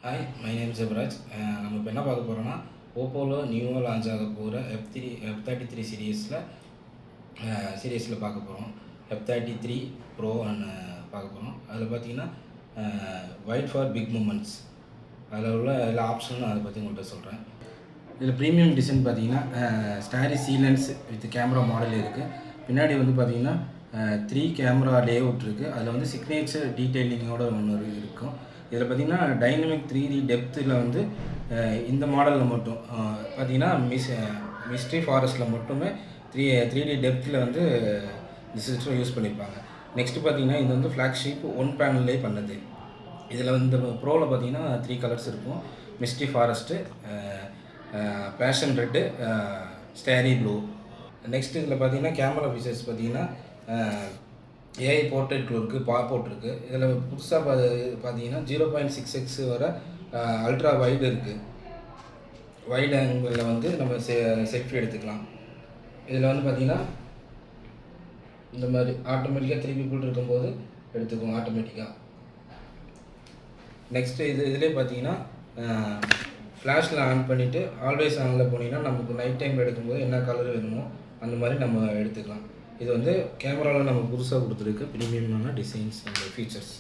Hi, my name Jebaraj. நம்ம இப்போ என்ன பார்க்க போகிறோம்னா, ஓப்போவில் நியூவாக லான்ச் ஆக போகிற F33 சீரீஸில் பார்க்க போகிறோம். F33 ப்ரோ பார்க்க போகிறோம். அதில் பார்த்தீங்கன்னா வைட் ஃபார் பிக் மூமெண்ட்ஸ், அதில் உள்ள எல்லா ஆப்ஷனும் அதை பற்றி உங்கள்கிட்ட சொல்கிறேன். இதில் ப்ரீமியம் டிசைன் பார்த்தீங்கன்னா ஸ்டாரி சீலன்ஸ் வித் கேமரா மாடல் இருக்குது. பின்னாடி வந்து பார்த்தீங்கன்னா 3 கேமரா லே அவுட் இருக்குது. அதில் வந்து சிக்னேச்சர் டீட்டெயிலிங்கோட ஒன்று இருக்கும். இதில் பார்த்திங்கன்னா டைனமிக் 3D டெப்த்தில் வந்து இந்த மாடலில் மட்டும் பார்த்திங்கன்னா மிஸ்ட்ரி ஃபாரஸ்ட்டில் மட்டுமே 3D டெப்த்தில் வந்து இந்த சிஸ்டம் யூஸ் பண்ணியிருப்பாங்க. நெக்ஸ்ட்டு பார்த்திங்கன்னா இது வந்து ஃப்ளாக்ஷிப் ஒன் பேனல்லே பண்ணுது. இதில் வந்து ப்ரோவில் பார்த்திங்கன்னா 3 கலர்ஸ் இருக்கும். Mystery forest, passion red, starry blue. Next இதில் பார்த்திங்கன்னா கேமரா ஃபீச்சர்ஸ் பார்த்திங்கன்னா ஏஐ போர்ட்ரேட் இருக்குது, பாப்போர்ட் இருக்குது. இதில் புதுசாக பார்த்தீங்கன்னா 0.6x வர அல்ட்ரா வைடு இருக்குது. வைடு ஆங்கிளில் வந்து நம்ம செல்ஃபி எடுத்துக்கலாம். இதில் வந்து பார்த்திங்கன்னா இந்த மாதிரி ஆட்டோமேட்டிக்காக 3 people இருக்கும்போது எடுத்துக்குவோம் ஆட்டோமேட்டிக்காக. நெக்ஸ்ட்டு இதிலே பார்த்தீங்கன்னா ஃப்ளாஷில் ஆன் பண்ணிவிட்டு ஆல்வேஸ் ஆனில் போனீங்கன்னா நமக்கு நைட் டைம் எடுக்கும்போது என்ன கலர் வேணுமோ அந்த மாதிரி நம்ம எடுத்துக்கலாம். இது வந்து கேமராவில் நம்ம புதுசாக கொடுத்துருக்கு ப்ரீமியமான டிசைன்ஸ் அண்ட் ஃபீச்சர்ஸ்.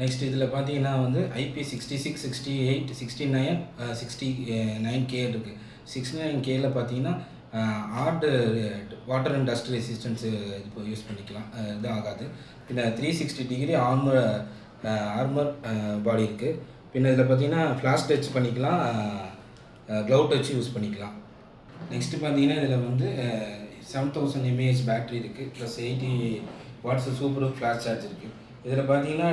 நெக்ஸ்ட் இதில் பார்த்தீங்கன்னா வந்து IP66, 68, 69, 69K இருக்குது. 69Kயில் பார்த்தீங்கன்னா hard water and dust resistance இப்போ யூஸ் பண்ணிக்கலாம், இது ஆகாது. பின்ன 360 டிகிரி ஆர்மர் பாடி இருக்குது. பின்ன இதில் பார்த்தீங்கன்னா ஃப்ளாஷ் டச் பண்ணிக்கலாம், க்ளவுட் டச் யூஸ் பண்ணிக்கலாம். நெக்ஸ்ட்டு பார்த்தீங்கன்னா இதில் வந்து 7000 mAh பேட்ரி இருக்குது, plus 80 watts super flash charge இருக்குது. இதில் பார்த்தீங்கன்னா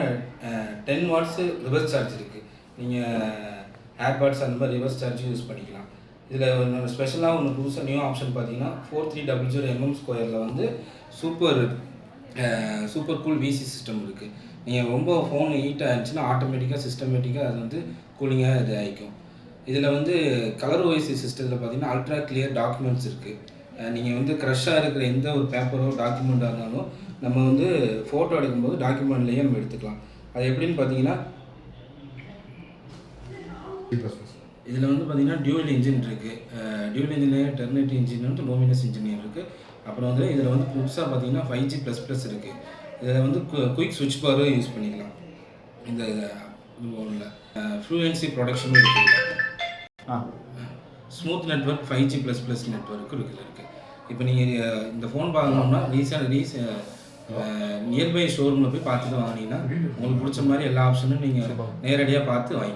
10 வாட்ஸு ரிவர்ஸ் சார்ஜ் இருக்குது. நீங்கள் ஏர்பாட்ஸ் அந்த மாதிரி ரிவர்ஸ் சார்ஜ் யூஸ் பண்ணிக்கலாம். இதில் ஒன்று ஸ்பெஷலாக ஒன்று புதுசாக நியூ ஆப்ஷன் பார்த்தீங்கன்னா 4300mm² வந்து சூப்பர் கூல் விசி சிஸ்டம் இருக்குது. நீங்கள் ரொம்ப ஃபோன் ஹீட் ஆகிடுச்சுன்னா ஆட்டோமேட்டிக்காக சிஸ்டமேட்டிக்காக அது வந்து கூலிங்காக இது ஆகிக்கும். இதில் வந்து கலர் ஓஎஸ்சி சிஸ்டத்தில் பார்த்தீங்கன்னா அல்ட்ரா கிளியர் டாக்குமெண்ட்ஸ் இருக்குது. நீங்கள் வந்து க்ரஷ்ஷாக இருக்கிற எந்த ஒரு பேப்பரோ டாக்குமெண்ட்டாக இருந்தாலும் நம்ம வந்து ஃபோட்டோ எடுக்கும்போது டாக்குமெண்ட்லேயே நம்ம எடுத்துக்கலாம். அது எப்படின்னு பார்த்தீங்கன்னா இதில் வந்து பார்த்திங்கன்னா டியூவல் இன்ஜின் இருக்குது. டியூவல் இன்ஜினியர், டெர்னேட் இன்ஜின் வந்து லூமினஸ் இன்ஜினியர் இருக்குது. அப்புறம் வந்து இதில் வந்து புதுசாக பார்த்தீங்கன்னா 5G++ இருக்குது. இதில் வந்து குயிக் ஸ்விட்ச் பாரும் யூஸ் பண்ணிக்கலாம். இந்த ஒன்றில் ஃப்ளூயன்சி ப்ரொடக்ஷனும் இருக்குது. ஸ்மூத் நெட்வொர்க் 5G++ நெட்வொர்க்கு இருக்குது. இப்போ நீங்கள் இந்த ஃபோன் பார்க்கணுன்னா நியர்பை ஷோரூமில் போய் பார்த்துட்டு வாங்கினீங்கன்னா உங்களுக்கு பிடிச்ச மாதிரி எல்லா ஆப்ஷனும் நீங்கள் நேரடியாக பார்த்து வாங்கிக்கலாம்.